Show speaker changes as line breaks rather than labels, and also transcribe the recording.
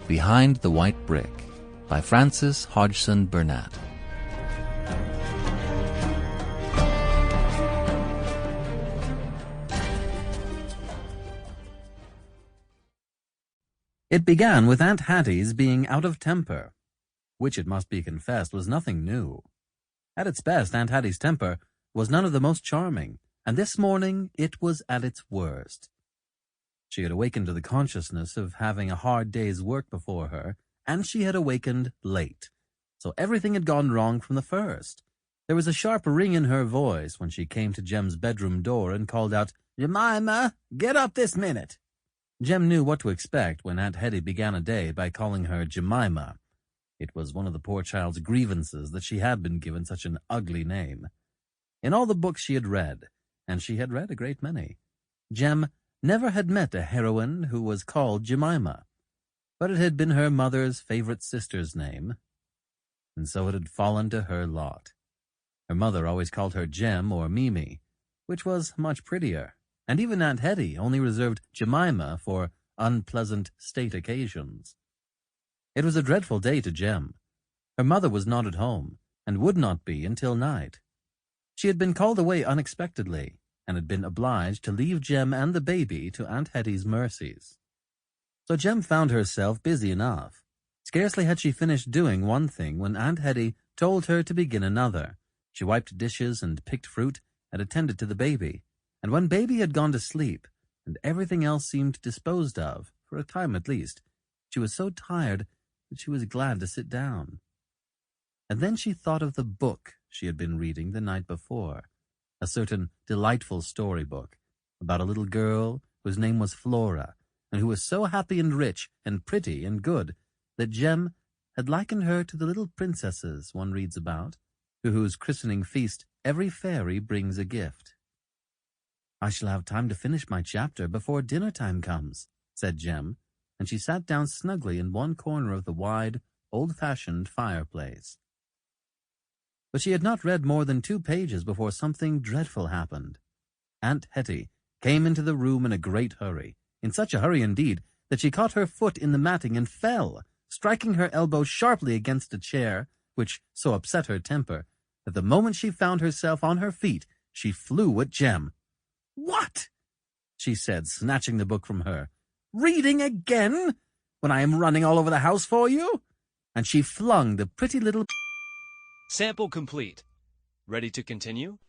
Behind the White Brick by Frances Hodgson Burnett.
It began with Aunt Hattie's being out of temper, which it must be confessed was nothing new. At its best, Aunt Hattie's temper was none of the most charming, and this morning it was at its worst. She had awakened to the consciousness of having a hard day's work before her, and she had awakened late, so everything had gone wrong from the first. There was a sharp ring in her voice when she came to Jem's bedroom door and called out, "Jemima, get up this minute." Jem knew what to expect when Aunt Hetty began a day by calling her Jemima. It was one of the poor child's grievances that she had been given such an ugly name. In all the books she had read, and she had read a great many, Jem never had met a heroine who was called Jemima, but it had been her mother's favorite sister's name, and so it had fallen to her lot. Her mother always called her Jem or Mimi, which was much prettier, and even Aunt Hetty only reserved Jemima for unpleasant state occasions. It was a dreadful day to Jem. Her mother was not at home, and would not be until night. She had been called away unexpectedly, and had been obliged to leave Jem and the baby to Aunt Hetty's mercies. So Jem found herself busy enough. Scarcely had she finished doing one thing when Aunt Hetty told her to begin another. She wiped dishes and picked fruit and attended to the baby, and when baby had gone to sleep, and everything else seemed disposed of, for a time at least, she was so tired that she was glad to sit down. And then she thought of the book she had been reading the night before, a certain delightful storybook about a little girl whose name was Flora, and who was so happy and rich and pretty and good that Jem had likened her to the little princesses one reads about, to whose christening feast every fairy brings a gift. "I shall have time to finish my chapter before dinner time comes," said Jem, and she sat down snugly in one corner of the wide, old-fashioned fireplace. But she had not read more than 2 pages before something dreadful happened. Aunt Hetty came into the room in a great hurry, in such a hurry indeed that she caught her foot in the matting and fell, striking her elbow sharply against a chair, which so upset her temper that the moment she found herself on her feet, she flew at Jem. "What?" she said, snatching the book from her. "Reading again, when I am running all over the house for you?" And she flung the pretty little...
Sample complete. Ready to continue?